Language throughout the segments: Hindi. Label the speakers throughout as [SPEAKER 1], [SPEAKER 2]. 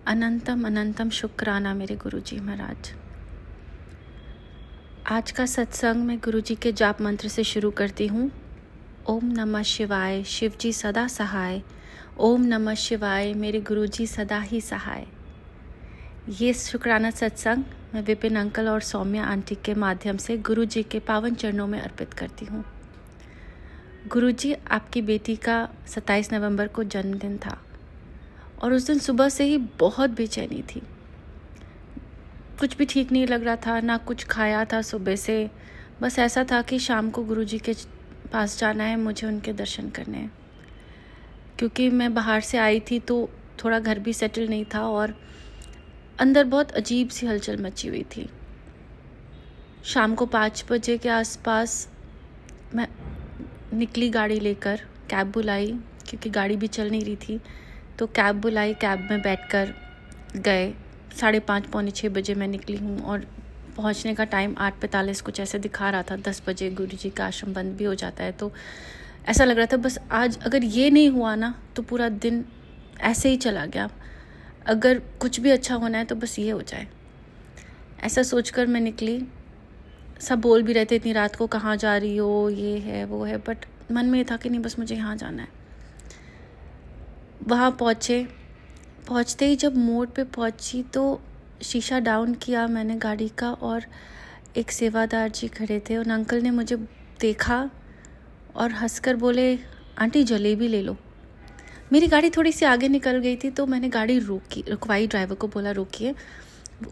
[SPEAKER 1] अनंतम अनंतम शुक्राना मेरे गुरुजी महाराज। आज का सत्संग मैं गुरुजी के जाप मंत्र से शुरू करती हूँ। ओम नमः शिवाय, शिव जी सदा सहाय। ओम नमः शिवाय, मेरे गुरुजी सदा ही सहाय। ये शुक्राना सत्संग मैं विपिन अंकल और सौम्या आंटी के माध्यम से गुरुजी के पावन चरणों में अर्पित करती हूँ। गुरुजी, आपकी बेटी का 27 नवंबर को जन्मदिन था और उस दिन सुबह से ही बहुत बेचैनी थी। कुछ भी ठीक नहीं लग रहा था, ना कुछ खाया था सुबह से। बस ऐसा था कि शाम को गुरुजी के पास जाना है, मुझे उनके दर्शन करने हैं। क्योंकि मैं बाहर से आई थी तो थोड़ा घर भी सेटल नहीं था और अंदर बहुत अजीब सी हलचल मची हुई थी। शाम को 5 बजे के आसपास मैं निकली गाड़ी लेकर, कैब बुलाई क्योंकि गाड़ी भी चल नहीं रही थी। तो कैब बुलाई, कैब में बैठकर गए। 5:30 पौने 6 बजे मैं निकली हूँ और पहुँचने का टाइम 8:45 कुछ ऐसे दिखा रहा था। 10 बजे गुरुजी का आश्रम बंद भी हो जाता है। तो ऐसा लग रहा था बस आज अगर ये नहीं हुआ ना तो पूरा दिन ऐसे ही चला गया। अगर कुछ भी अच्छा होना है तो बस ये हो जाए, ऐसा सोचकर मैं निकली। सब बोल भी रहे थे इतनी रात को कहाँ जा रही हो, ये है वो है, बट मन में ये था कि नहीं, बस मुझे यहाँ जाना है। वहाँ पहुँचते ही जब मोड़ पे पहुँची तो शीशा डाउन किया मैंने गाड़ी का और एक सेवादार जी खड़े थे। उन अंकल ने मुझे देखा और हंसकर बोले, आंटी जलेबी ले लो। मेरी गाड़ी थोड़ी सी आगे निकल गई थी तो मैंने गाड़ी रुकवाई, ड्राइवर को बोला रोकिए।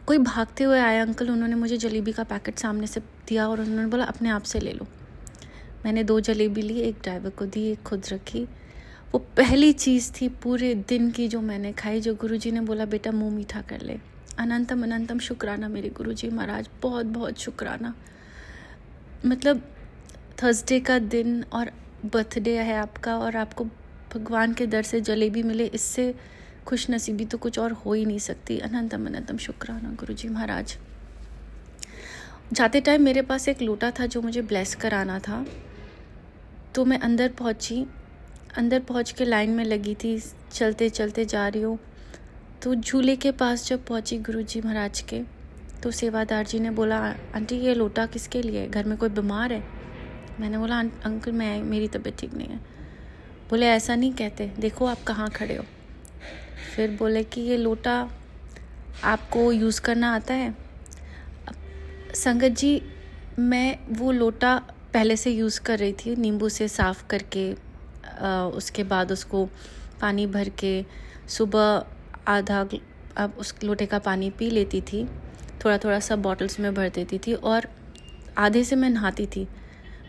[SPEAKER 1] कोई भागते हुए आया अंकल, उन्होंने मुझे जलेबी का पैकेट सामने से दिया और उन्होंने बोला अपने आप से ले लो। मैंने 2 जलेबी ली, एक ड्राइवर को दी, एक खुद रखी। वो पहली चीज़ थी पूरे दिन की जो मैंने खाई, जो गुरुजी ने बोला बेटा मुंह मीठा कर ले। अनंतम अनंतम शुक्राना मेरे गुरुजी महाराज, बहुत बहुत शुक्राना। मतलब थर्सडे का दिन और बर्थडे है आपका और आपको भगवान के दर से जलेबी मिले, इससे खुश नसीबी तो कुछ और हो ही नहीं सकती। अनंतम अनंतम शुक्राना गुरुजी महाराज। जाते टाइम मेरे पास एक लोटा था जो मुझे ब्लेस कराना था, तो मैं अंदर पहुंच के लाइन में लगी थी। चलते चलते जा रही हूँ तो झूले के पास जब पहुंची गुरुजी महाराज के, तो सेवादार जी ने बोला, आंटी ये लोटा किसके लिए है, घर में कोई बीमार है? मैंने बोला अंकल मेरी तबीयत ठीक नहीं है। बोले ऐसा नहीं कहते, देखो आप कहाँ खड़े हो। फिर बोले कि ये लोटा आपको यूज़ करना आता है? संगत जी, मैं वो लोटा पहले से यूज़ कर रही थी, नींबू से साफ़ करके उसके बाद उसको पानी भर के सुबह अब उस लोटे का पानी पी लेती थी। थोड़ा थोड़ा सा बॉटल्स में भर देती थी और आधे से मैं नहाती थी।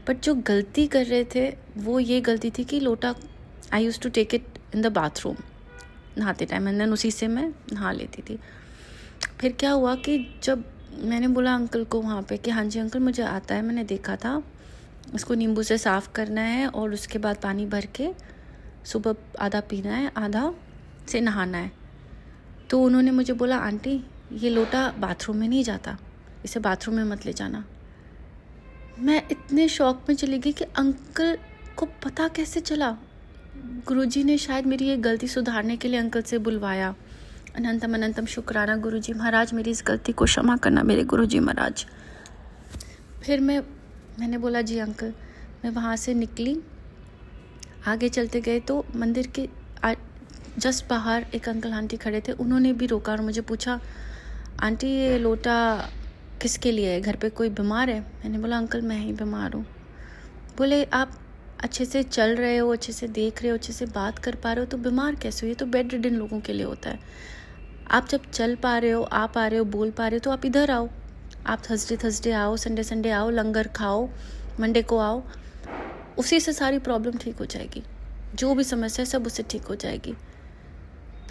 [SPEAKER 1] बट जो गलती कर रहे थे वो ये गलती थी कि लोटा I used to take it in the bathroom नहाते टाइम, एंड देन उसी से मैं नहा लेती थी। फिर क्या हुआ कि जब मैंने बोला अंकल को वहाँ पे कि हाँ जी अंकल मुझे आता है, मैंने देखा था, इसको नींबू से साफ़ करना है और उसके बाद पानी भर के सुबह आधा पीना है, आधा से नहाना है। तो उन्होंने मुझे बोला आंटी ये लोटा बाथरूम में नहीं जाता, इसे बाथरूम में मत ले जाना। मैं इतने शौक में चली गई कि अंकल को पता कैसे चला। गुरुजी ने शायद मेरी ये गलती सुधारने के लिए अंकल से बुलवाया। अनंतम अनंतम शुक्राना गुरुजी महाराज, मेरी इस गलती को क्षमा करना मेरे गुरुजी महाराज। फिर मैंने बोला जी अंकल। मैं वहाँ से निकली, आगे चलते गए तो मंदिर के जस्ट बाहर एक अंकल आंटी खड़े थे। उन्होंने भी रोका और मुझे पूछा, आंटी ये लोटा किसके लिए है, घर पे कोई बीमार है? मैंने बोला अंकल मैं ही बीमार हूँ। बोले आप अच्छे से चल रहे हो, अच्छे से देख रहे हो, अच्छे से बात कर पा रहे हो, तो बीमार कैसे हो? ये तो बेड रिडन लोगों के लिए होता है। आप जब चल पा रहे हो, आ पा रहे हो, बोल पा रहे हो, तो आप इधर आओ। आप थर्सडे आओ, संडे आओ, लंगर खाओ, मंडे को आओ, उसी से सारी प्रॉब्लम ठीक हो जाएगी। जो भी समस्या है सब उससे ठीक हो जाएगी।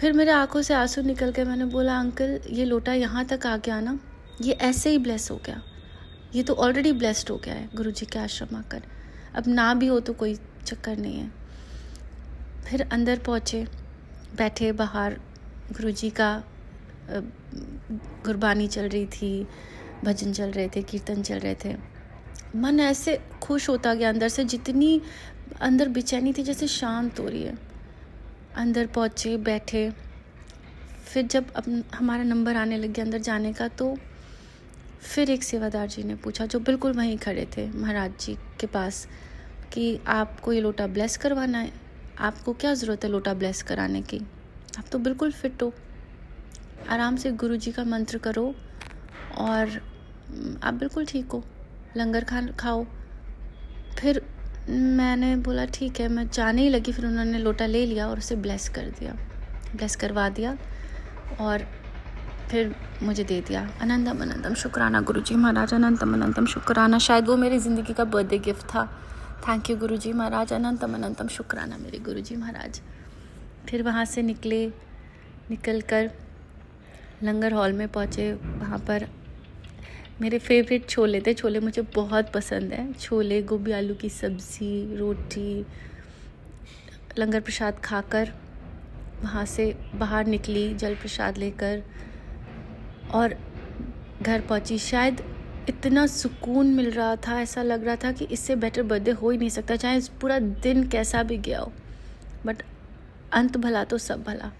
[SPEAKER 1] फिर मेरे आंखों से आंसू निकल के मैंने बोला अंकल ये लोटा यहाँ तक आ गया ना, ये ऐसे ही ब्लेस हो गया, ये तो ऑलरेडी ब्लेस्ड हो गया है गुरुजी के आश्रम आकर। अब ना भी हो तो कोई चक्कर नहीं है। फिर अंदर पहुँचे, बैठे बाहर, गुरुजी का गुरबानी चल रही थी, भजन चल रहे थे, कीर्तन चल रहे थे। मन ऐसे खुश होता गया अंदर से, जितनी अंदर बेचैनी थी जैसे शांत हो रही है। अंदर पहुँचे, बैठे, फिर जब अब हमारा नंबर आने लग गया अंदर जाने का, तो फिर एक सेवादार जी ने पूछा, जो बिल्कुल वहीं खड़े थे महाराज जी के पास, कि आपको ये लोटा ब्लेस करवाना है, आपको क्या ज़रूरत है लोटा ब्लेस कराने की, आप तो बिल्कुल फिट हो, आराम से गुरु जी का मंत्र करो और आप बिल्कुल ठीक हो, लंगर खाओ। फिर मैंने बोला ठीक है, मैं जाने ही लगी, फिर उन्होंने लोटा ले लिया और उसे ब्लेस कर दिया, ब्लेस करवा दिया और फिर मुझे दे दिया। अनंतम अनंतम शुक्राना गुरुजी महाराज, अनंतम अनंतम शुक्राना। शायद वो मेरी ज़िंदगी का बर्थडे गिफ्ट था। थैंक यू गुरुजी महाराज, अनंतम अनंतम शुक्राना मेरे गुरुजी महाराज। फिर वहाँ से निकल कर लंगर हॉल में पहुँचे। वहाँ पर मेरे फेवरेट छोले थे, छोले मुझे बहुत पसंद है, छोले, गोभी आलू की सब्ज़ी, रोटी। लंगर प्रसाद खाकर वहाँ से बाहर निकली जल प्रसाद लेकर और घर पहुँची। शायद इतना सुकून मिल रहा था, ऐसा लग रहा था कि इससे बेटर बर्थडे हो ही नहीं सकता, चाहे पूरा दिन कैसा भी गया हो, बट अंत भला तो सब भला।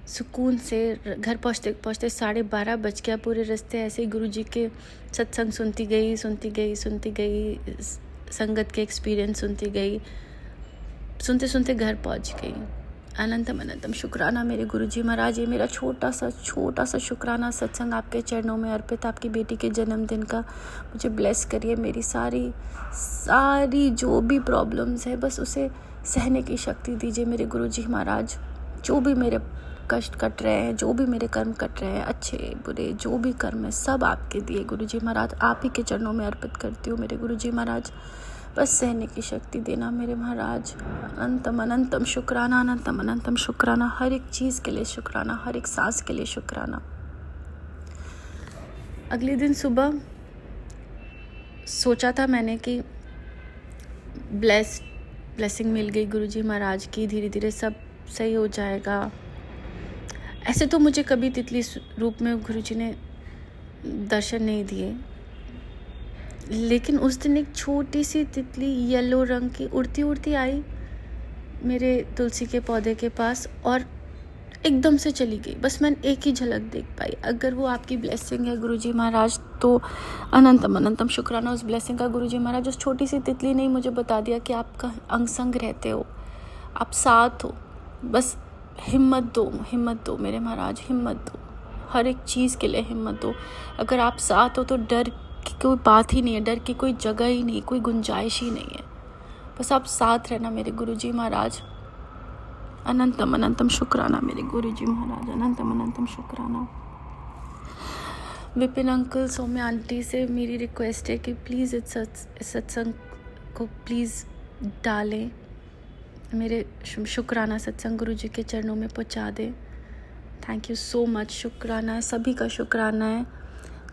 [SPEAKER 1] सुकून से घर पहुँचते 12:30 बज गया। पूरे रास्ते ऐसे ही गुरु जी के सत्संग सुनती गई, संगत के एक्सपीरियंस सुनती गई, सुनते सुनते घर पहुँच गई। अनंतम अनंतम शुक्राना मेरे गुरुजी महाराज। ये मेरा छोटा सा शुक्राना सत्संग आपके चरणों में अर्पित। आपकी बेटी के जन्मदिन का मुझे ब्लेस करिए। मेरी सारी जो भी प्रॉब्लम्स है, बस उसे सहने की शक्ति दीजिए मेरे गुरुजी महाराज। जो भी मेरे कष्ट कट रहे हैं, जो भी मेरे कर्म कट रहे हैं, अच्छे बुरे जो भी कर्म है, सब आपके दिए गुरुजी महाराज। आप ही के चरणों में अर्पित करती हूँ मेरे गुरुजी महाराज। बस सहने की शक्ति देना मेरे महाराज। अनंतम अनंतम शुक्राना, अनंतम अनंतम शुक्राना। हर एक चीज़ के लिए शुक्राना, हर एक सांस के लिए शुक्राना। अगले दिन सुबह सोचा था मैंने कि ब्लेसिंग मिल गई गुरुजी महाराज की, धीरे धीरे सब सही हो जाएगा। ऐसे तो मुझे कभी तितली रूप में गुरुजी ने दर्शन नहीं दिए, लेकिन उस दिन एक छोटी सी तितली येलो रंग की उड़ती आई मेरे तुलसी के पौधे के पास और एकदम से चली गई। बस मैंने एक ही झलक देख पाई। अगर वो आपकी ब्लेसिंग है गुरुजी महाराज, तो अनंतम अनंतम शुक्राना उस ब्लेसिंग का गुरुजी महाराज। उस छोटी सी तितली ने मुझे बता दिया कि आपका अंग संग रहते हो, आप साथ हो। बस हिम्मत दो मेरे महाराज, हिम्मत दो, हर एक चीज़ के लिए हिम्मत दो। अगर आप साथ हो तो डर की कोई बात ही नहीं है, डर की कोई जगह ही नहीं, कोई गुंजाइश ही नहीं है। बस आप साथ रहना मेरे गुरुजी महाराज। अनंतम अनंतम शुक्राना मेरे गुरुजी महाराज, अनंतम अनंतम शुक्राना। विपिन अंकल, सौम्या आंटी से मेरी रिक्वेस्ट है कि प्लीज़ इस सत्संग को प्लीज़ डालें, मेरे शुक्राना सत्संग गुरुजी के चरणों में पहुंचा दें। Thank you so much. शुक्राना है, सभी का शुक्राना है।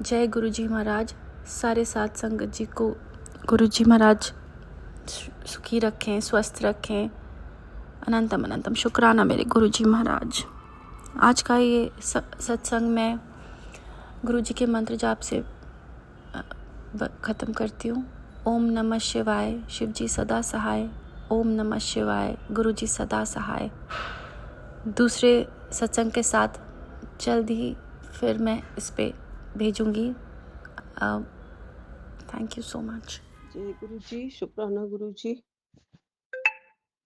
[SPEAKER 1] जय गुरुजी महाराज। सारे साथ संगत जी को गुरुजी महाराज सुखी रखें, स्वस्थ रखें। अनंतम अनंतम शुक्राना मेरे गुरुजी महाराज। आज का ये सत्संग मैं गुरुजी के मंत्र जाप से ख़त्म करती हूँ। ओम नमः शिवाय, शिवजी सदा सहाय। ओम नमः शिवाय, गुरुजी सदा सहाय। दूसरे सत्संग के साथ जल्द ही फिर मैं इस पे भेजूँगी। Thank you so much.
[SPEAKER 2] जय गुरु जी, शुक्राना गुरु जी।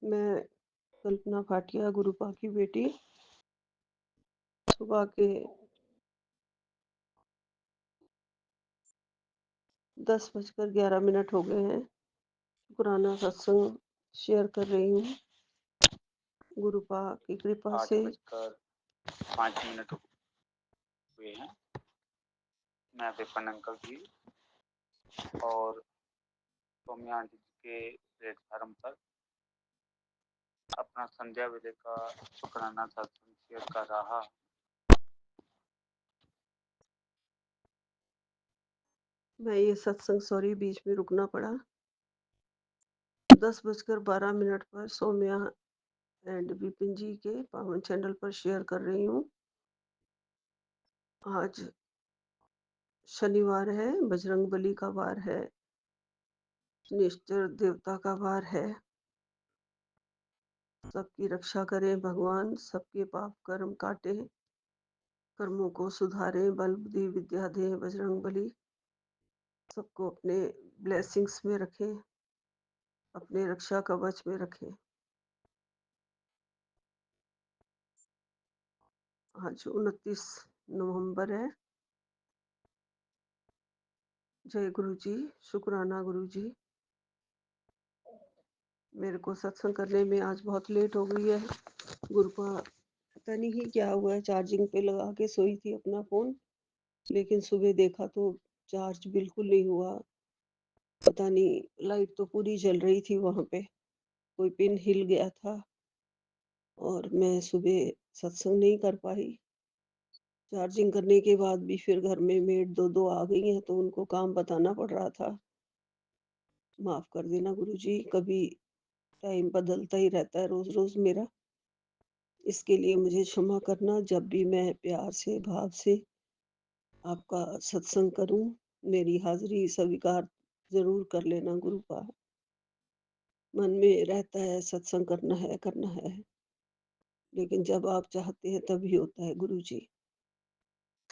[SPEAKER 2] मैं कल्पना भाटिया, गुरुपा की बेटी। सुबह के 10:11 हो गए हैं। शुक्राना सत्संग शेयर कर रही हूँ गुरुपा की कृपा से।
[SPEAKER 3] 8:05 हुए हैं। मैं विपिन अंकल जी और सौम्या आंटी जी के प्लेटफार्म पर अपना संध्या वेले का शुक्राना सत्संग शेयर कर रहा।
[SPEAKER 2] मैं ये सत्संग बीच में रुकना पड़ा। 10:12 पर सौम्या एंड विपिन जी के पावन चैनल पर शेयर कर रही हूँ। आज शनिवार है, बजरंगबली का वार है, निश्चर देवता का वार है। सबकी रक्षा करें भगवान, सबके पाप कर्म काटे। कर्मों को सुधारे, बल बुद्धि विद्या दे बजरंग बली। सबको अपने ब्लेसिंग्स में रखे, अपने रक्षा कवच में रखे। आज 29 नवंबर है। जय गुरु जी, शुक्राना गुरु जी। मेरे को सत्संग करने में आज बहुत लेट हो गई है। गुरु का पता नहीं क्या हुआ है, चार्जिंग पे लगा के सोई थी अपना फोन, लेकिन सुबह देखा तो चार्ज बिल्कुल नहीं हुआ। पता नहीं, लाइट तो पूरी जल रही थी वहां पे, कोई पिन हिल गया था और मैं सुबह सत्संग नहीं कर पाई। चार्जिंग करने के बाद भी फिर घर में मेड दो दो आ गई हैं तो उनको काम बताना पड़ रहा था। माफ कर देना गुरु जी, कभी टाइम बदलता ही रहता है रोज रोज मेरा। इसके लिए मुझे क्षमा करना। जब भी मैं प्यार से भाव से आपका सत्संग करूं, मेरी हाजिरी स्वीकार जरूर कर लेना गुरु का। मन में रहता है सत्संग करना है, लेकिन जब आप चाहते हैं तभी होता है गुरु जी।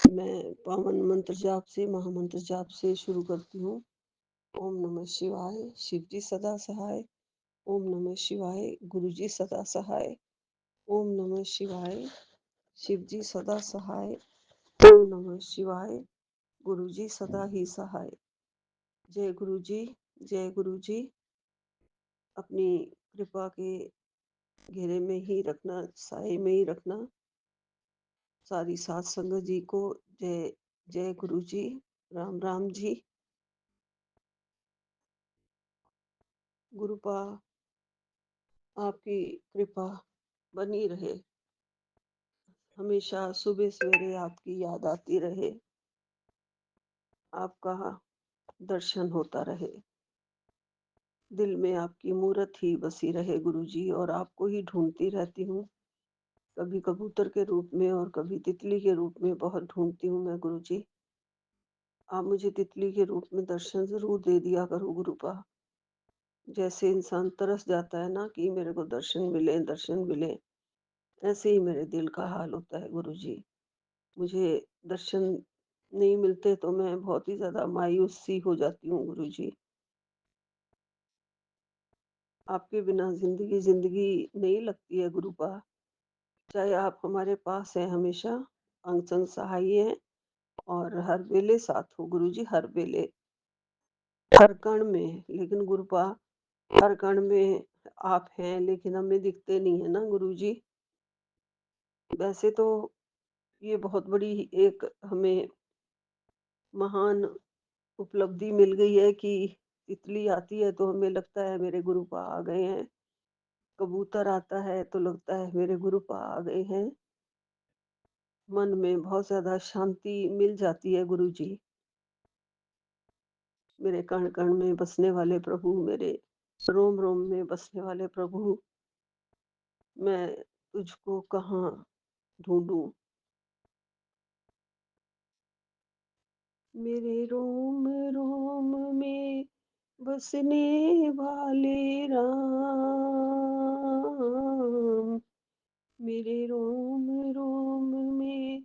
[SPEAKER 2] मैं पावन मंत्र जाप से, महामंत्र जाप से शुरू करती हूँ। ओम नमः शिवाय, शिव जी सदा सहाय। ओम नमः शिवाय, गुरु जी सदा सहाय। ओम नमः शिवाय, शिव जी सदा सहाय। ओम नमः शिवाय, गुरु जी सदा ही सहाय। जय गुरु जी, जय गुरु जी। अपनी कृपा के घेरे में ही रखना, साए में ही रखना सारी सात संगत जी को। जय जय गुरु जी, राम राम जी। गुरुपा आपकी कृपा बनी रहे, हमेशा सुबह सवेरे आपकी याद आती रहे, आपका दर्शन होता रहे, दिल में आपकी मूरत ही बसी रहे गुरु जी। और आपको ही ढूंढती रहती हूँ, कभी कबूतर के रूप में और कभी तितली के रूप में बहुत ढूंढती हूँ मैं गुरु जी। आप मुझे तितली के रूप में दर्शन जरूर दे दिया करो गुरुपा। जैसे इंसान तरस जाता है ना कि मेरे को दर्शन मिले दर्शन मिले, ऐसे ही मेरे दिल का हाल होता है गुरु जी। मुझे दर्शन नहीं मिलते तो मैं बहुत ही ज्यादा मायूस सी हो जाती हूँ गुरु जी। आपके बिना जिंदगी जिंदगी नहीं लगती है गुरुपा। चाहे आप हमारे पास हैं हमेशा, अंग संग सहाय हैं और हर वेले साथ हो गुरु जी, हर वेले हर कण में। लेकिन गुरुपा, हर कण में आप हैं लेकिन हमें दिखते नहीं है ना गुरु जी। वैसे तो ये बहुत बड़ी एक हमें महान उपलब्धि मिल गई है कि तितली आती है तो हमें लगता है मेरे गुरुपा आ गए हैं, कबूतर आता है तो लगता है मेरे गुरुपा आ गए हैं। मन में बहुत ज्यादा शांति मिल जाती है गुरु जी। मेरे कण कण में बसने वाले प्रभु, मेरे रोम रोम में बसने वाले प्रभु, मैं तुझको कहाँ ढूंढूं। मेरे रोम रोम में बसने वाले राम, मेरे रोम रोम में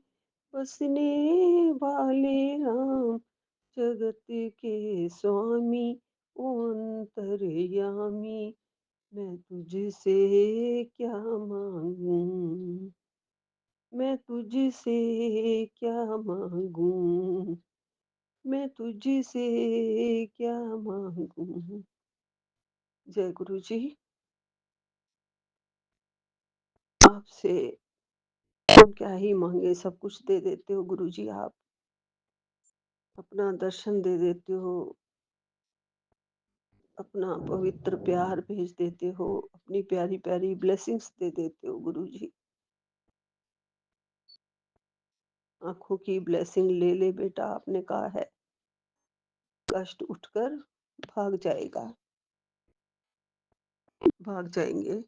[SPEAKER 2] बसने वाले राम, जगत के स्वामी ओ अंतर्यामी, मैं तुझसे क्या मांगू, मैं तुझसे क्या मांगू, मैं तुझसे क्या मांगू। जय गुरु जी। आपसे हम क्या ही मांगे, सब कुछ दे देते हो गुरु जी। आप अपना दर्शन दे देते हो, अपना पवित्र प्यार भेज देते हो, अपनी प्यारी प्यारी ब्लेसिंग्स दे देते हो गुरु जी। आंखों की ब्लेसिंग ले ले बेटा, आपने कहा है कष्ट उठकर भाग जाएगा, भाग जाएंगे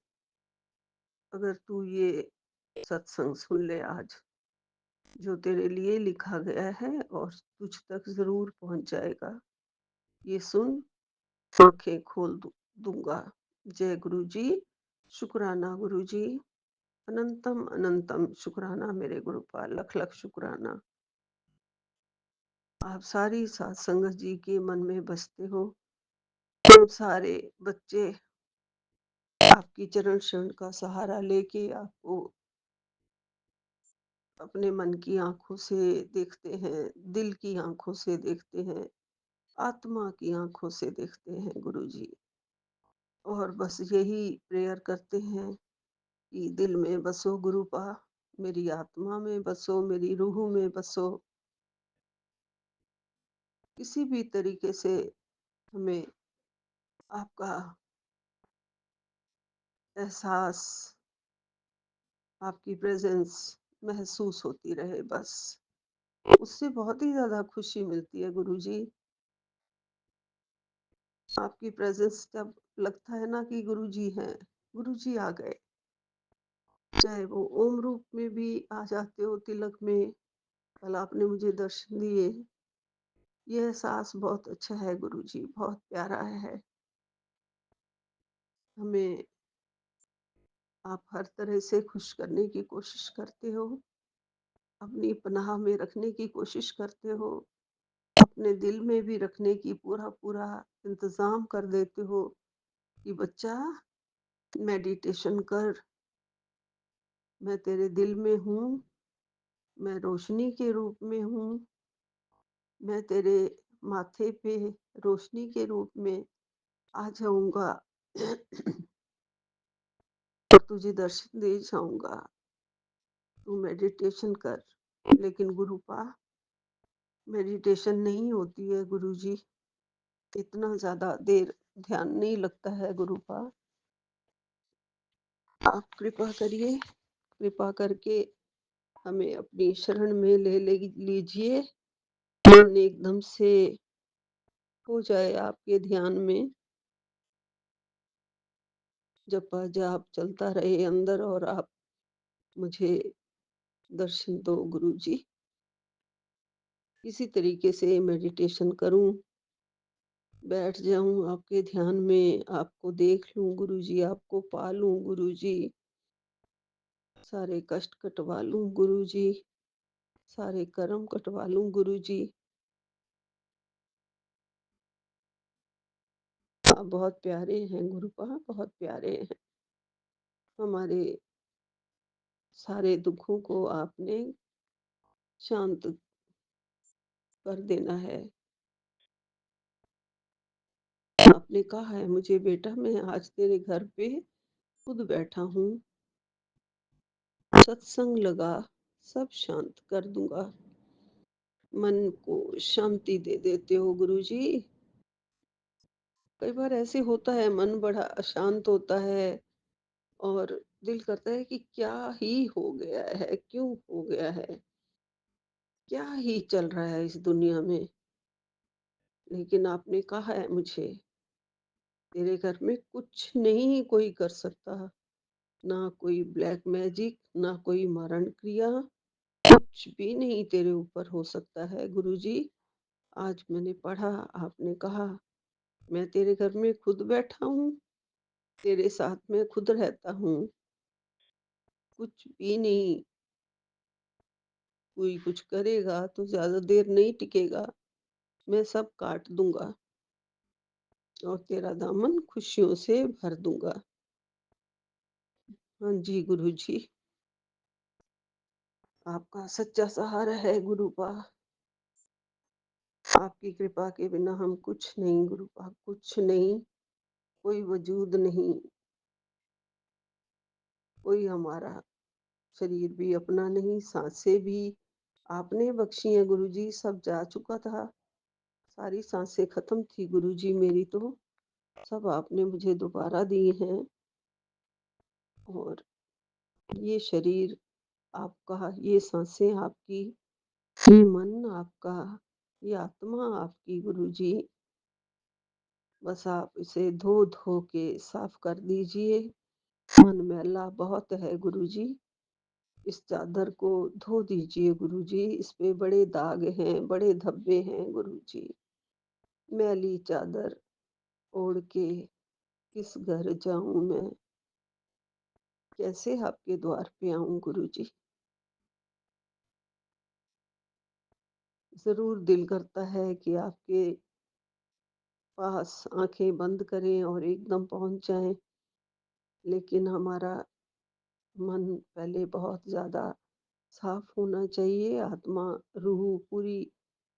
[SPEAKER 2] अगर तू ये सत्संग सुन ले आज। जो तेरे लिए लिखा गया है और तुझ तक जरूर पहुंच जाएगा। ये सुन, आंखें खोल दूंगा। जय गुरु जी, शुक्राना गुरु जी, अनंतम अनंतम शुक्राना मेरे गुरुपाल, लख लख शुक्राना। आप सारी सात संगत जी के मन में बसते हो। हम सारे बच्चे आपकी चरण शरण का सहारा लेके आपको अपने मन की आंखों से देखते हैं, दिल की आंखों से देखते हैं, आत्मा की आंखों से देखते हैं गुरुजी। और बस यही प्रेयर करते हैं कि दिल में बसो गुरुपा, मेरी आत्मा में बसो, मेरी रूह में बसो। किसी भी तरीके से हमें आपका एहसास, आपकी प्रेजेंस महसूस होती रहे बस। उससे बहुत ही ज़्यादा खुशी मिलती है गुरुजी। आपकी प्रेजेंस जब लगता है ना कि गुरुजी हैं, गुरुजी आ गए। चाहे वो ओम रूप में भी आ जाते हो तिलक में, कल आपने मुझे दर्शन दिए। ये एहसास बहुत अच्छा है गुरुजी, बहुत प्यारा है। हमें आप हर तरह से खुश करने की कोशिश करते हो, अपनी पनाह में रखने की कोशिश करते हो, अपने दिल में भी रखने की पूरा पूरा इंतजाम कर देते हो कि बच्चा मेडिटेशन कर, मैं तेरे दिल में हूँ, मैं रोशनी के रूप में हूँ, मैं तेरे माथे पे रोशनी के रूप में आ जाऊंगा और तुझे दर्शन दे जाऊंगा। तू मेडिटेशन कर। लेकिन गुरुपा, मेडिटेशन नहीं होती है गुरुजी, इतना ज्यादा देर ध्यान नहीं लगता है गुरुपा। आप कृपा करिए, कृपा करके हमें अपनी शरण में ले लीजिए। मन एकदम से हो जाए आपके ध्यान में, जपा जाप चलता रहे अंदर और आप मुझे दर्शन दो गुरुजी। किसी तरीके से मेडिटेशन करूं, बैठ जाऊं आपके ध्यान में, आपको देख लूं गुरुजी, आपको पालूं गुरुजी, सारे कष्ट कटवा लूं गुरुजी, सारे कर्म कटवा लूं गुरुजी। आप बहुत प्यारे हैं गुरुपा, बहुत प्यारे हैं। हमारे सारे दुखों को आपने शांत कर देना है। आपने कहा है मुझे, बेटा मैं आज तेरे घर पे खुद बैठा हूँ, सत्संग लगा, सब शांत कर दूंगा। मन को शांति दे देते हो गुरुजी। कई बार ऐसे होता है, मन बड़ा अशांत होता है और दिल करता है कि क्या ही हो गया है, क्यों हो गया है, क्या ही चल रहा है इस दुनिया में। लेकिन आपने कहा है मुझे, तेरे घर में कुछ नहीं कोई कर सकता, ना कोई ब्लैक मैजिक, ना कोई मारण क्रिया, कुछ भी नहीं तेरे ऊपर हो सकता है गुरुजी। आज मैंने पढ़ा, आपने कहा मैं तेरे घर में खुद बैठा हूँ, तेरे साथ में खुद रहता हूँ, कुछ भी नहीं। कोई कुछ करेगा तो ज्यादा देर नहीं टिकेगा, मैं सब काट दूंगा और तेरा दामन खुशियों से भर दूंगा। हाँ जी गुरुजी, आपका सच्चा सहारा है गुरुपा। आपकी कृपा के बिना हम कुछ नहीं गुरुपा, कुछ नहीं, कोई वजूद नहीं। कोई हमारा शरीर भी अपना नहीं, सांसें भी आपने बख्शी हैं गुरुजी, सब जा चुका था। सारी सांसें खत्म थी गुरुजी मेरी तो, सब आपने मुझे दोबारा दी हैं। और ये शरीर आपका, ये सांसें आपकी, ये मन आपका, ये आत्मा आपकी गुरुजी। बस आप इसे धो धो के साफ कर दीजिए। मन मैला बहुत है गुरुजी, इस चादर को धो दीजिए गुरुजी। इस पे बड़े दाग हैं, बड़े धब्बे हैं गुरुजी। मैली चादर ओढ़ के किस घर जाऊं मैं, कैसे आपके द्वार पे आऊं गुरुजी। जरूर दिल करता है कि आपके पास आंखें बंद करें और एकदम पहुंच जाएं, लेकिन हमारा मन पहले बहुत ज्यादा साफ होना चाहिए। आत्मा, रूह पूरी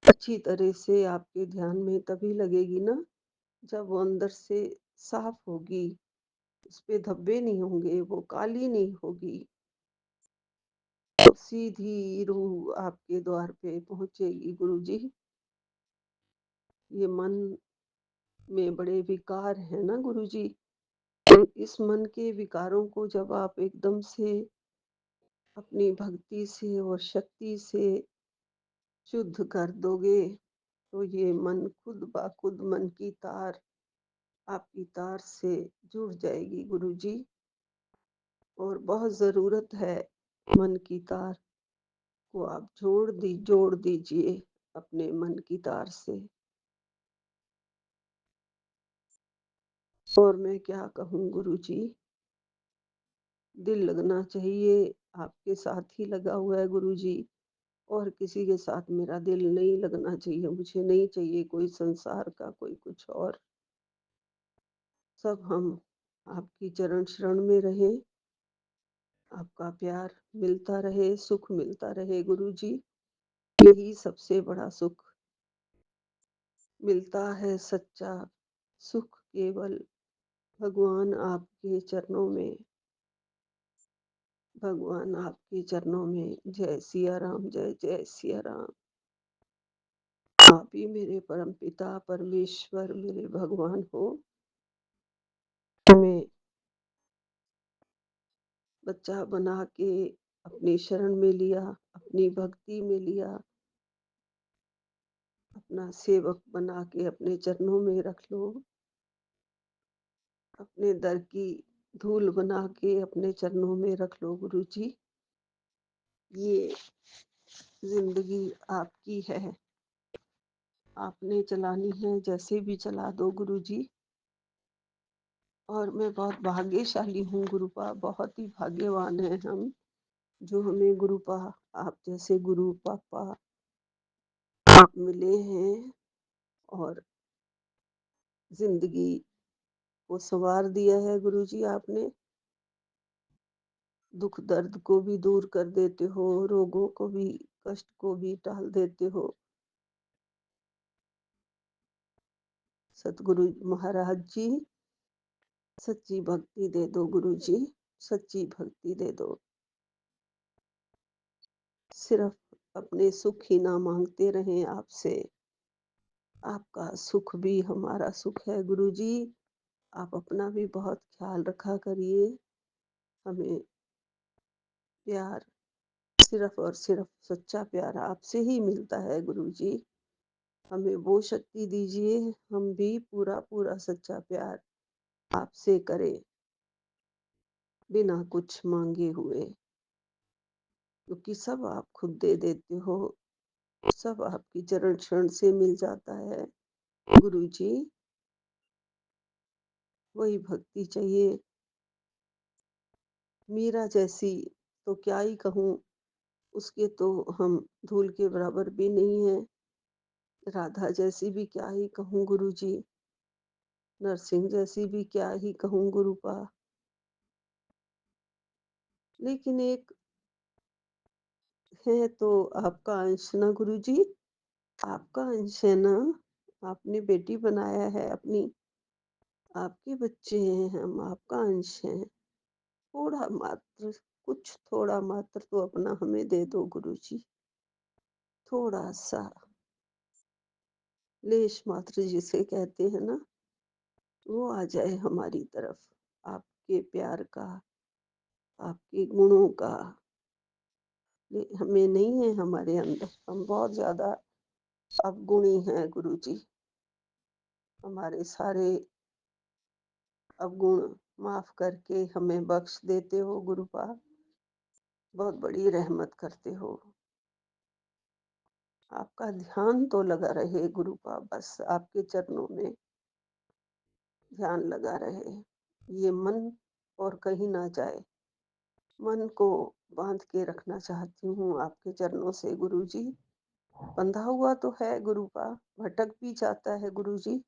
[SPEAKER 2] अच्छी तरह से आपके ध्यान में तभी लगेगी ना, जब वो अंदर से साफ होगी, उस पे धब्बे नहीं होंगे, वो काली नहीं होगी, तो सीधी रूह आपके द्वार पे पहुंचेगी गुरुजी। ये मन में बड़े विकार है ना गुरुजी, तो इस मन के विकारों को जब आप एकदम से अपनी भक्ति से और शक्ति से शुद्ध कर दोगे, तो ये मन खुद ब खुद मन की तार आपकी तार से जुड़ जाएगी गुरुजी। और बहुत जरूरत है मन की तार को आप जोड़ दीजिए अपने मन की तार से। और मैं क्या कहूँ गुरुजी, दिल लगना चाहिए, आपके साथ ही लगा हुआ है गुरुजी, और किसी के साथ मेरा दिल नहीं लगना चाहिए। मुझे नहीं चाहिए कोई संसार का कोई कुछ और। सब हम आपकी चरण शरण में रहें, आपका प्यार मिलता रहे, सुख मिलता रहे गुरुजी। यही सबसे बड़ा सुख मिलता है, सच्चा सुख केवल भगवान आपके चरणों में। भगवान आपके चरणों में। जय सिया राम, जय जय सिया राम। आप ही मेरे परम पिता परमेश्वर, मेरे भगवान हो। हमें बच्चा बना के अपनी शरण में लिया, अपनी भक्ति में लिया, अपना सेवक बना के अपने चरणों में रख लो, अपने दर की धूल बना के अपने चरणों में रख लो गुरु जी। ये जिंदगी आपकी है, आपने चलानी है, जैसे भी चला दो गुरु जी। और मैं बहुत भाग्यशाली हूँ गुरुपा, बहुत ही भाग्यवान है हम, जो हमें गुरुपा आप जैसे गुरु पापा आप मिले हैं और जिंदगी को संवार दिया है गुरु जी आपने। दुख दर्द को भी दूर कर देते हो, रोगों को भी, कष्ट को भी टाल देते हो। सतगुरु महाराज जी, सच्ची भक्ति दे दो गुरु जी, सच्ची भक्ति दे दो। सिर्फ अपने सुख ही ना मांगते रहें आपसे, आपका सुख भी हमारा सुख है गुरु जी। आप अपना भी बहुत ख्याल रखा करिए। हमें प्यार सिर्फ और सिर्फ सच्चा प्यार आपसे ही मिलता है गुरु जी। हमें वो शक्ति दीजिए, हम भी पूरा पूरा सच्चा प्यार आपसे करें, बिना कुछ मांगे हुए, क्योंकि सब आप खुद दे देते हो, सब आपकी चरण शरण से मिल जाता है गुरु जी। वही भक्ति चाहिए। मीरा जैसी तो क्या ही कहूँ, उसके तो हम धूल के बराबर भी नहीं है। राधा जैसी भी क्या ही कहूँ गुरु जी, नरसिंह जैसी भी क्या ही कहूँ गुरुपा। लेकिन एक है तो आपका अंश ना गुरु जी, आपका अंश है ना। आपने बेटी बनाया है अपनी, आपके बच्चे हैं हम, आपका अंश है। थोड़ा मात्र, कुछ थोड़ा मात्र तो अपना हमें दे दो गुरु जी। थोड़ा सा लेश मात्र जिसे कहते हैं ना, वो आ जाए हमारी तरफ। आपके प्यार का, आपके गुणों का हमें नहीं है हमारे अंदर। हम बहुत ज्यादा अवगुणी हैं गुरु जी। हमारे सारे अवगुण माफ करके हमें बख्श देते हो गुरुपा। बहुत बड़ी रहमत करते हो। आपका ध्यान तो लगा रहे गुरुपा, बस आपके चरणों में ध्यान लगा रहे, ये मन और कहीं ना जाए। मन को बांध के रखना चाहती हूँ आपके चरणों से गुरुजी। बंधा हुआ तो है गुरु का, भटक भी जाता है गुरुजी,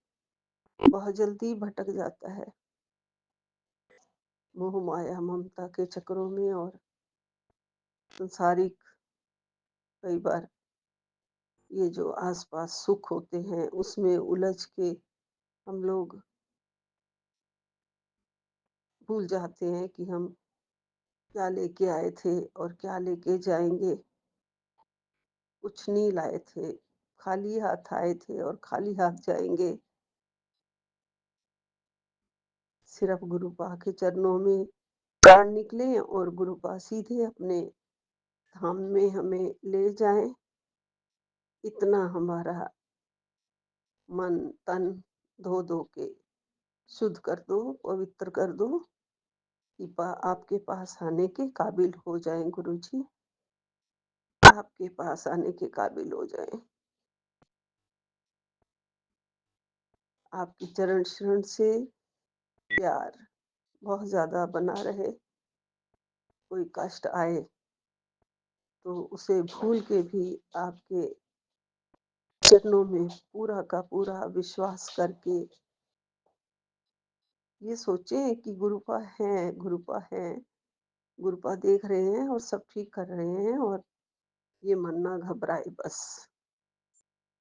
[SPEAKER 2] बहुत जल्दी भटक जाता है मोह माया ममता के चक्रों में, और संसारिक कई बार ये जो आसपास सुख होते हैं उसमें उलझ के हम लोग भूल जाते हैं कि हम क्या लेके आए थे और क्या लेके जाएंगे। कुछ नहीं लाए थे, खाली हाथ आए थे और खाली हाथ जाएंगे। सिर्फ गुरुपा के चरणों में प्राण निकले और गुरुपा सीधे अपने धाम में हमें ले जाएं। इतना हमारा मन तन धो धो के शुद्ध कर दो, पवित्र कर दो कि आपके पास आने के काबिल हो जाएं गुरुजी, आपके पास आने के काबिल हो जाएं। आपकी चरण शरण से प्यार बहुत ज्यादा बना रहे। कोई कष्ट आए तो उसे भूल के भी आपके चरणों में पूरा का पूरा विश्वास करके ये सोचे कि गुरुपा है, गुरुपा है, गुरुपा देख रहे हैं और सब ठीक कर रहे हैं, और ये मन ना घबराए, बस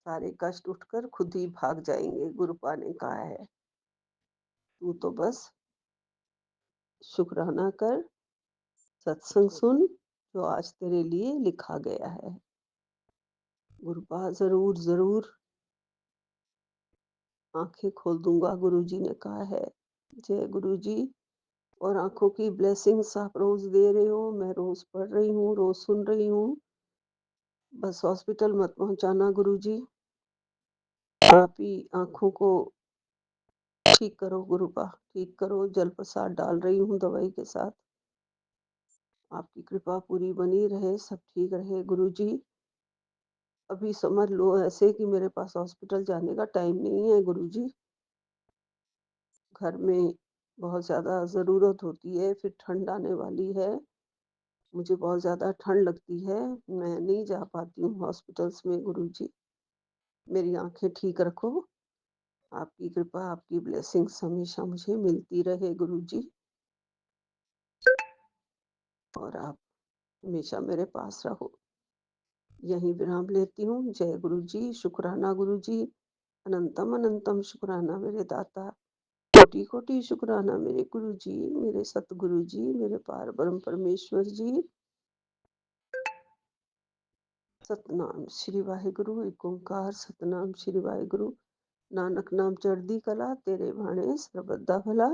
[SPEAKER 2] सारे कष्ट उठकर खुद ही भाग जाएंगे। गुरुपा ने कहा है तू तो बस शुक्राना कर, सत्संग सुन जो आज तेरे लिए लिखा गया है। गुरुपा जरूर जरूर आंखें खोल दूंगा, गुरुजी ने कहा है। जय गुरुजी। और आंखों की ब्लेसिंग्स आप रोज दे रहे हो, मैं रोज पढ़ रही हूँ, रोज सुन रही हूँ। बस हॉस्पिटल मत पहुंचाना गुरुजी, आप ही आंखों को ठीक करो गुरुपा, ठीक करो। जल प्रसाद डाल रही हूँ दवाई के साथ। आपकी कृपा पूरी बनी रहे, सब ठीक रहे गुरुजी। अभी समझ लो ऐसे कि मेरे पास हॉस्पिटल जाने का टाइम नहीं है गुरुजी। घर में बहुत ज्यादा जरूरत होती है, फिर ठंड आने वाली है, मुझे बहुत ज्यादा ठंड लगती है, मैं नहीं जा पाती हूँ हॉस्पिटल्स में गुरुजी। मेरी आंखें ठीक रखो, आपकी कृपा आपकी ब्लेसिंग्स हमेशा मुझे मिलती रहे गुरुजी, और आप हमेशा मेरे पास रहो। यहीं विराम लेती हूँ। जय गुरुजी। शुक्राना गुरुजी, अनंतम अनंतम शुक्राना मेरे दाता, कोटि कोटि शुक्राना मेरे गुरुजी, मेरे सतगुरु जी, मेरे पार ब्रह्म परमेश्वर जी। सतनाम श्री वाहिगुरु, एक ओंकार सतनाम श्री वाहिगुरु। नानक नाम चढ़दी कला, तेरे भाणे सर्वदा भला।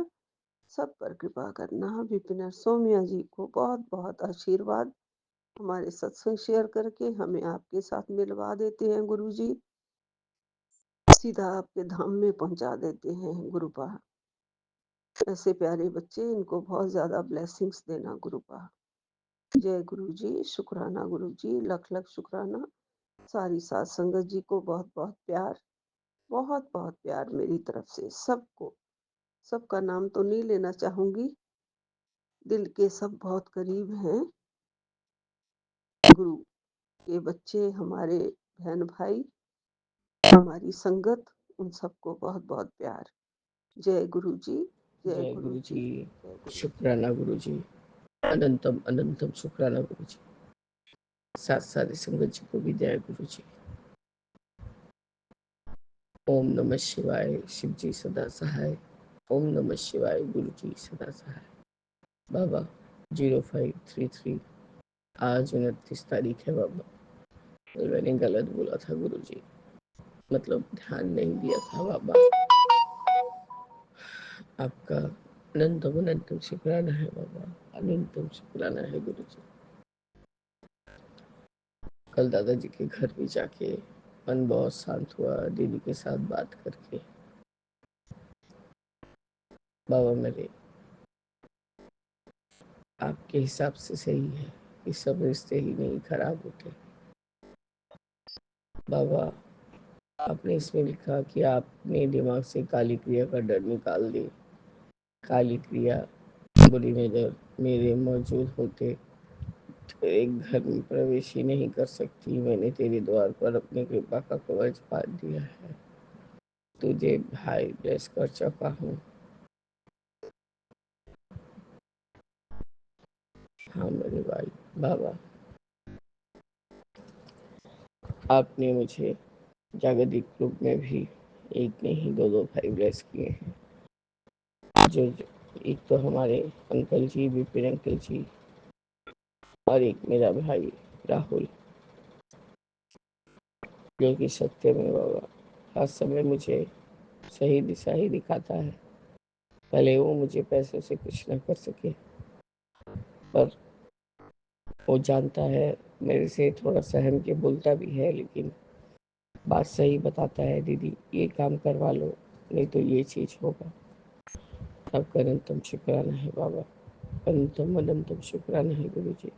[SPEAKER 2] सब पर कृपा करना। विपिन सोमिया जी को बहुत बहुत आशीर्वाद। हमारे सत्संग शेयर करके हमें आपके साथ मिलवा देते हैं गुरुजी, सीधा आपके धाम में पहुंचा देते हैं गुरुपा। ऐसे प्यारे बच्चे, इनको बहुत ज्यादा ब्लेसिंग्स देना गुरुपा। जय गुरुजी। शुक्राना गुरुजी, लख लख शुक्राना। सारी साथ संगत जी को बहुत बहुत प्यार, बहुत बहुत प्यार मेरी तरफ से सबको। सबका नाम तो नहीं लेना चाहूंगी, दिल के सब बहुत करीब हैं। गुरु के बच्चे, हमारे बहन भाई, हमारी संगत, उन सबको बहुत बहुत प्यार। जय गुरु जी, जय
[SPEAKER 4] जय
[SPEAKER 2] गुरु
[SPEAKER 4] गुरु
[SPEAKER 2] जी,
[SPEAKER 4] जी।
[SPEAKER 2] जय गुरु जी।
[SPEAKER 4] शुक्राना गुरु जी, अनंतम अनंतम शुक्राना गुरु जी। साथ सारी संगत जी को भी जय गुरु जी। ओम नमः शिवाय। शिव जी सदा सहाय। ओम नमः शिवाय। गुरु जी सदा सहाय। बाबा 0533, आज 29 तारीख है बाबा। मैंने गलत बोला था गुरु जी, मतलब ध्यान नहीं दिया था बाबा। आपका अनंतम अनंतम शुक्राना है बाबा, अनंतम शुक्राना है गुरु जी। कल दादाजी के घर भी जाके मन बहुत शांत हुआ, दीदी के साथ बात करके। बाबा मेरे आपके हिसाब से सही है कि सब रिश्ते ही नहीं खराब होते। बाबा आपने इसमें लिखा कि आपने दिमाग से काली क्रिया का डर निकाल दे। काली क्रिया बुरी नज़र मेरे मौजूद होते एक घर में प्रवेश ही नहीं कर सकती। मैंने तेरे द्वार पर अपनी कृपा का कवच बांध दिया है। तुझे भाई ब्लेस कर चुका हूँ। हाँ मेरे भाई बाबा, आपने मुझे जागतिक रूप में भी एक नहीं दो भाई ब्लेस किए हैं। जो एक तो हमारे अंकल जी, विपिन अंकल जी, और एक मेरा भाई राहुल, जो कि सत्य में बाबा हर समय मुझे सही दिशा ही दिखाता है। भले वो मुझे पैसों से कुछ न कर सके, पर वो जानता है, मेरे से थोड़ा सहम के बोलता भी है, लेकिन बात सही बताता है। दीदी ये काम करवा लो, नहीं तो ये चीज होगा। आपका अनंतम शुक्राना है बाबा, अनंतम अनंतम शुक्राना है गुरु जी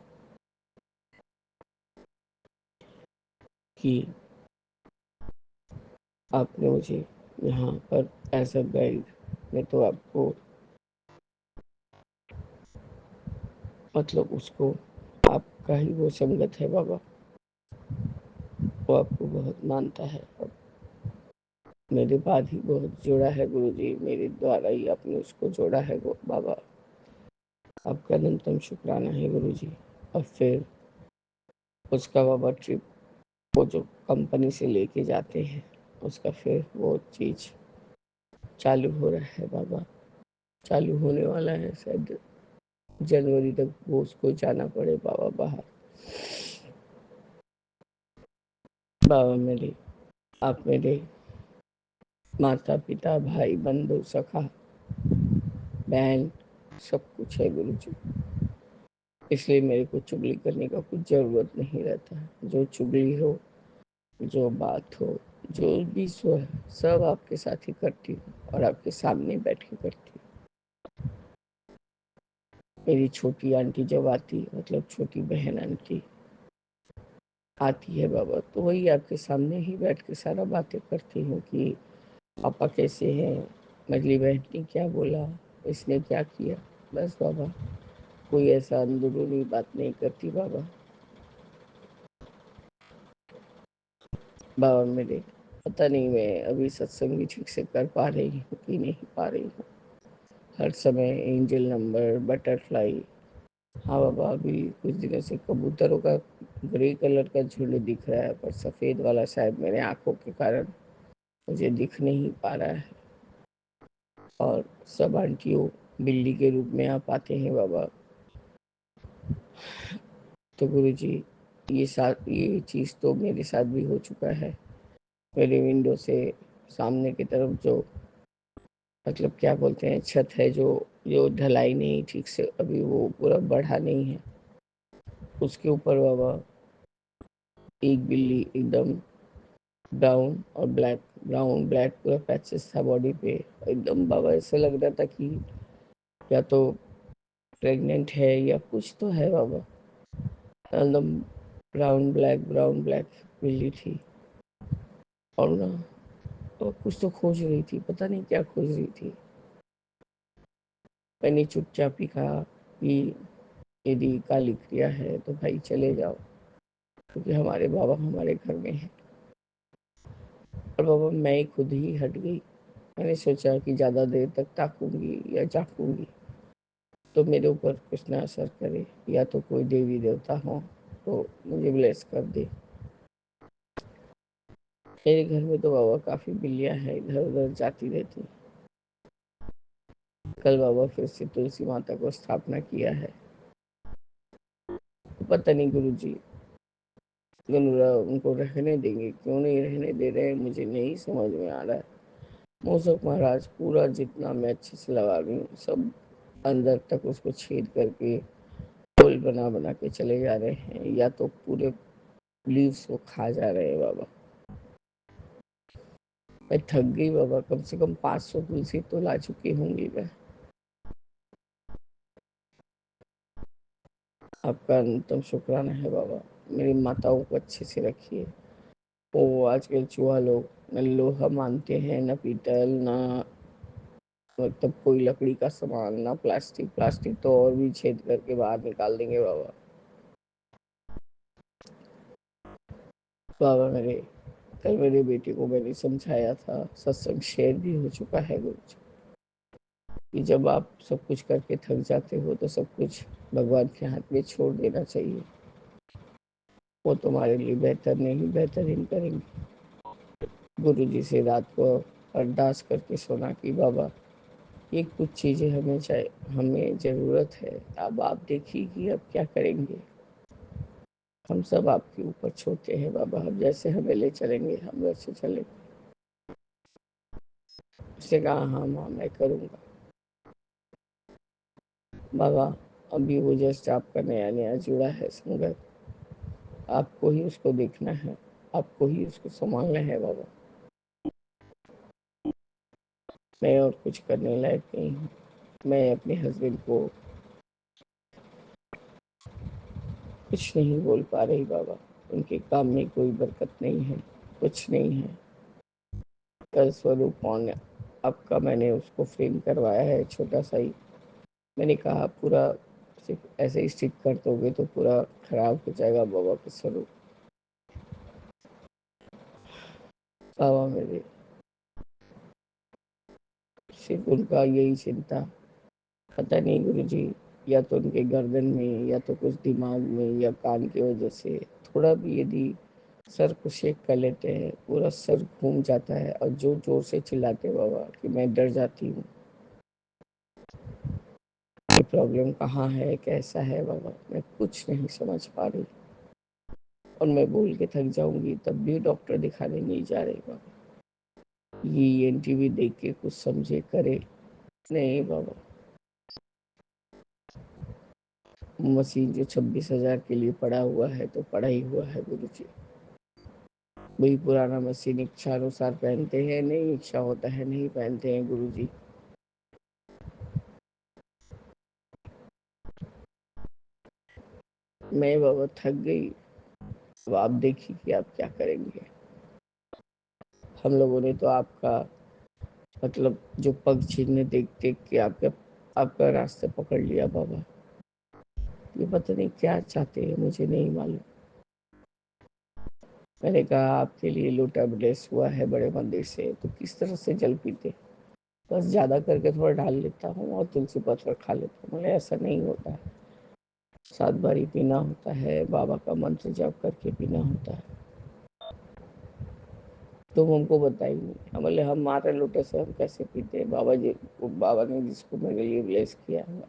[SPEAKER 4] कि आपने मुझे यहाँ पर एज अ गाइड, मैं तो आपको मतलब उसको आपका ही वो संगत है बाबा, वो आपको बहुत मानता है। अब मेरे बाद ही बहुत जोड़ा है गुरु जी, मेरे द्वारा ही आपने उसको जोड़ा है वो बाबा। आपका अनंतम शुक्राना है गुरु जी। और फिर उसका बाबा ट्रिप, वो जो कंपनी से लेके जाते हैं, उसका फिर वो चीज चालू हो रहा है बाबा, चालू होने वाला है। शायद जनवरी तक वो उसको जाना पड़े बाबा बाहर। बाबा मेरे, आप मेरे माता पिता, भाई बंधु सखा, बहन, सब कुछ है गुरु जी। इसलिए मेरे को चुगली करने का कुछ जरूरत नहीं रहता। जो चुगली हो, जो बात हो, जो भी सो है, सब आपके साथ ही करती हूँ और आपके सामने बैठ के करती हूँ। मेरी छोटी आंटी जब आती, मतलब छोटी बहन आंटी आती है बाबा, तो वही आपके सामने ही बैठ के सारा बातें करती हूँ कि पापा कैसे हैं, मजली बहन ने क्या बोला, इसने क्या किया। बस बाबा, कोई ऐसा अंदरूनी बात नहीं करती बाबा। बाबा मेरे, पता नहीं मैं अभी सत्संग भी ठीक से कर पा रही हूँ कि नहीं पा रही हूँ। हर समय एंजल नंबर, बटरफ्लाई। हाँ बाबा, अभी कुछ दिनों से कबूतरों का ग्रे कलर का झुंड दिख रहा है, पर सफ़ेद वाला शायद मेरे आंखों के कारण मुझे दिख नहीं पा रहा है। और सब आंटियों बिल्ली के रूप में आप आते हैं बाबा। तो गुरु जी, ये चीज़ तो मेरे साथ भी हो चुका है। मेरे विंडो से सामने की तरफ जो, मतलब क्या बोलते हैं, छत है, जो जो ढलाई नहीं ठीक से, अभी वो पूरा बढ़ा नहीं है, उसके ऊपर बाबा एक बिल्ली एकदम ब्राउन और ब्लैक, ब्राउन ब्लैक पूरा पैचेस था बॉडी पे। एकदम बाबा ऐसा लग रहा था कि या तो प्रेग्नेंट है या कुछ तो है बाबा। एकदम ब्राउन ब्लैक बिल्ली थी। और ना, तो कुछ तो खोज रही थी, पता नहीं क्या खोज रही थी। मैंने चुपचाप ही कहा कि यदि काली क्रिया है तो भाई चले जाओ, क्योंकि हमारे बाबा हमारे घर में है। और बाबा मैं खुद ही हट गई। मैंने सोचा कि ज़्यादा देर तक ताकूंगी या जाकूंगी तो मेरे ऊपर कुछ ना असर करे, या तो कोई देवी देवता हो तो मुझे ब्लेस कर दे। मेरे घर में तो बाबा काफ़ी बिल्लियाँ हैं, इधर उधर जाती रहती। कल बाबा फिर से तुलसी माता को स्थापना किया है। तो पता नहीं गुरु जी उनको रहने देंगे, क्यों नहीं रहने दे रहे, मुझे नहीं समझ में आ रहा है। मूसक महाराज पूरा जितना मैं अच्छे से लगा रही हूँ, सब अंदर तक उसको छेद करके होल बना बना के चले जा रहे हैं, या तो पूरे लीव्स को खा जा रहे हैं बाबा। मैं थक गई बाबा, कम से कम 500 तुलसी तो ला चुकी होंगी मैं। आपका अंतम शुक्राना है बाबा। मेरी माताओं को अच्छे से रखिए। वो आजकल चूहा लोग न लोहा मानते हैं, न पीतल, न मतलब कोई लकड़ी का सामान ना प्लास्टिक, प्लास्टिक तो और भी छेद करके बाहर निकाल देंगे बाबा। बाबा मेरे, कल मेरे बेटे को मैंने समझाया था, सत्संग शेयर भी हो चुका है गुरु जी, कि जब आप सब कुछ करके थक जाते हो तो सब कुछ भगवान के हाथ में छोड़ देना चाहिए। वो तुम्हारे लिए बेहतर नहीं बेहतरीन करेंगे। गुरु जी से रात को अरदास करके सोना कि बाबा ये कुछ चीज़ें हमें ज़रूरत है, अब आप देखिए कि अब क्या करेंगे। हम सब आपके ऊपर छोटे हैं बाबा, हम जैसे हमें ले चलेंगे हम वैसे चलेंगे। उसने कहा हाँ माँ मैं करूँगा। बाबा अभी वो जस्ट आपका नया नया जुड़ा है संगत, आपको ही उसको देखना है, आपको ही उसको संभालना है बाबा। मैं और कुछ करने लायक नहीं हूँ। मैं अपने हस्बैंड को कुछ नहीं बोल पा रही बाबा, उनके काम में कोई बरकत नहीं है, कुछ नहीं है। कल स्वरूप कौन आपका मैंने उसको फ्रेम करवाया है छोटा सा ही। मैंने कहा पूरा सिर्फ ऐसे ही स्टिक कर दोगे तो पूरा खराब हो जाएगा बाबा का स्वरूप। बाबा मेरे, सिर्फ उनका यही चिंता, पता नहीं गुरु जी, या तो उनके गर्दन में या तो कुछ दिमाग में या कान की वजह से थोड़ा भी यदि सर को शेक कर लेते हैं पूरा सर घूम जाता है और जोर जोर से चिल्लाते बाबा कि मैं डर जाती हूँ। ये प्रॉब्लम कहाँ है कैसा है बाबा, मैं कुछ नहीं समझ पा रही। और मैं बोल के थक जाऊंगी तब भी डॉक्टर दिखाने नहीं जा रही बाबा। ये एनटीवी देख के कुछ समझे करे नहीं बाबा। मशीन जो 26,000 के लिए पड़ा हुआ है तो पड़ा ही हुआ है गुरु जी। वही पुराना मशीन इच्छा अनुसार पहनते हैं, नहीं इच्छा होता है नहीं पहनते हैं गुरु जी। मैं बाबा थक गई, अब आप देखिए कि आप क्या करेंगे। हम लोगों ने तो आपका मतलब जो पग छीनने देख देख के आपका रास्ता पकड़ लिया बाबा। ये पता नहीं क्या चाहते हैं, मुझे नहीं मालूम। मैंने कहा आपके लिए लोटा ब्लेस हुआ है बड़े मंदिर से तो किस तरह से जल पीते, बस ज्यादा करके थोड़ा डाल लेता हूँ और तुलसी पत्थर खा लेता हूँ। बोले ऐसा नहीं होता है, 7 बारी पीना होता है, बाबा का मंत्र जप करके पीना होता है। तुम हमको बताई नहीं, बोले हम हमारे लोटे से हम कैसे पीते हैं बाबा जी, बाबा ने जिसको मेरे लिए ब्लेस किया है।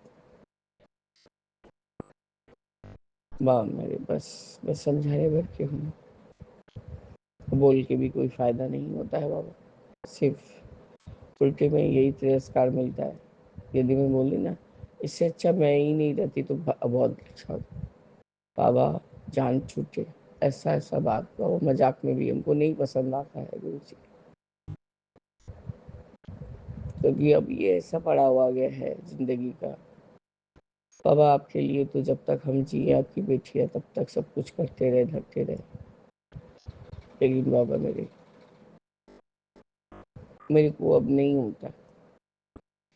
[SPEAKER 4] बाबा मेरे बस मैं समझाने भर के हूँ, बोल के भी कोई फायदा नहीं होता है बाबा, सिर्फ उल्टे में यही तिरस्कार मिलता है। यदि मैं बोली ना इससे अच्छा मैं ही नहीं रहती तो बहुत अच्छा होता। बाबा जान छूटे, ऐसा ऐसा बात बाबा मजाक में भी हमको नहीं पसंद आता है गुरु जी, क्योंकि अब ये ऐसा पड़ा हुआ गया है जिंदगी का। बाबा आपके लिए तो जब तक हम जिए आपकी बेटी है तब तक सब कुछ करते रहे धरते रहे। लेकिन बाबा मेरे को अब नहीं होता।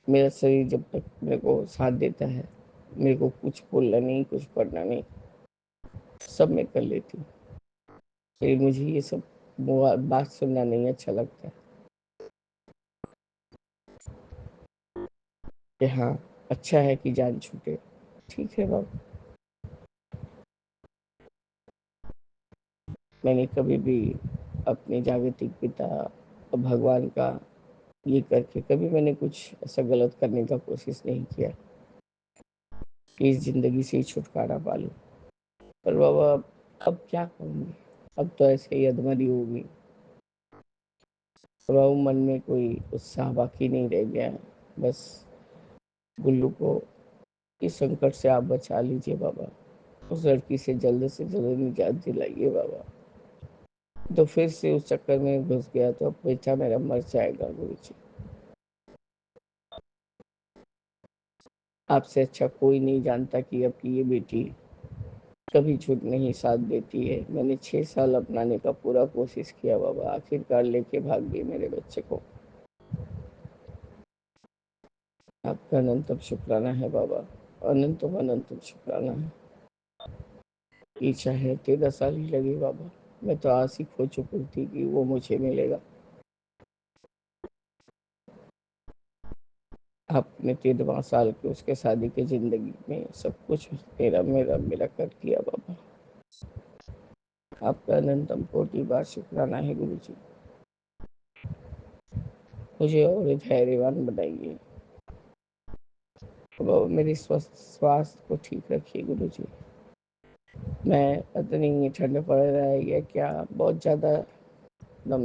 [SPEAKER 4] मेरा शरीर जब तक मेरे को साथ देता है, मेरे को कुछ बोलना नहीं कुछ पढ़ना नहीं, सब मैं कर लेती हूँ। लेकिन मुझे ये सब बात सुनना नहीं अच्छा लगता है कि हाँ अच्छा है कि जान छूटे। ठीक है बाबा, मैंने कभी भी अपने जागतिक पिता और भगवान का ये करके कभी मैंने कुछ ऐसा गलत करने का कोशिश नहीं किया कि इस जिंदगी से ही छुटकारा पा लूं। पर बाबा अब क्या कहूँगी, अब तो ऐसे ही अधमरी होगी। बाबा मन में कोई उत्साह बाकी नहीं रह गया। बस गुल्लू को इस संकट से आप बचा लीजिए बाबा, उस लड़की से जल्द निजात दिलाइए बाबा। तो फिर से उस चक्कर में घुस गया तो अब बेटा मेरा मर जाएगा गुरु जी। आपसे अच्छा कोई नहीं जानता कि आपकी ये बेटी कभी झूठ नहीं साथ देती है। मैंने 6 साल अपनाने का पूरा कोशिश किया बाबा, आखिरकार लेके भाग गई मेरे बच्चे को। आपका अनंतम शुक्राना है बाबा, अनंतम अनंतम शुक्राना है। ये चाहे 13 साल ही लगे बाबा, मैं तो आस ही खो चुकी थी कि वो मुझे मिलेगा। आपने 13वां साल के उसके शादी की जिंदगी में सब कुछ मेरा मेरा मेरा कर दिया बाबा। आपका अनंतम कोटि बार शुक्राना है गुरु जी। मुझे और धैर्यवान बनाइए बाबा, मेरे स्वास्थ्य को ठीक रखिए गुरु जी। मैं पता नहीं ठंड पड़ रहा है या क्या, बहुत ज़्यादा एकदम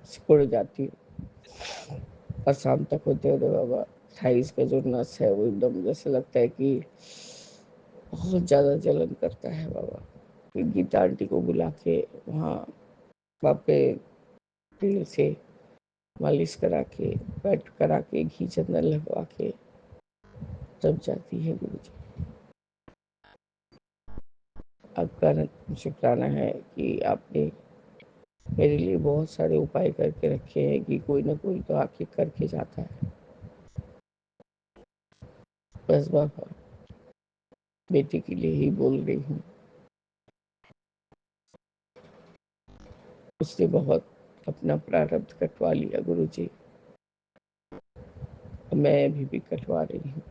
[SPEAKER 4] सिकुड़ जाती हूँ और शाम तक होते होते बाबा थाइस का जो नस है वो एकदम जैसे लगता है कि बहुत ज़्यादा जलन करता है बाबा। फिर गीता आंटी को बुला के वहाँ बापे तेल से मालिश करा के, पेट करा के, घी चंदन लगवा के तब जाती है गुरु जी। आपका शुक्राना है कि आपने मेरे लिए बहुत सारे उपाय करके रखे हैं कि कोई ना कोई तो आके करके जाता है। बस बाबा बेटे के लिए ही बोल रही हूँ। उसने बहुत अपना प्रारब्ध कटवा लिया गुरु जी, मैं अभी भी कटवा रही हूँ।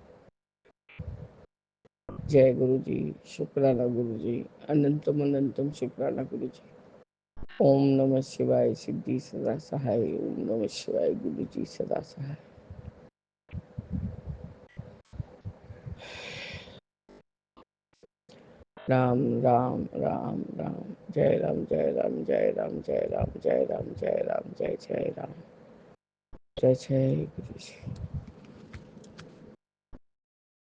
[SPEAKER 4] जय गुरु जी, शुक्राना गुरु जी, अनंतम अनंतम शुक्राना गुरु जी। ओम नमः शिवाय, सिद्धि सदा सहाय। ओम नमः शिवाय, गुरु जी सदा सहाय। राम राम राम राम, जय राम जय राम जय राम जय राम जय राम जय राम जय जय राम, जय जय गुरु जी।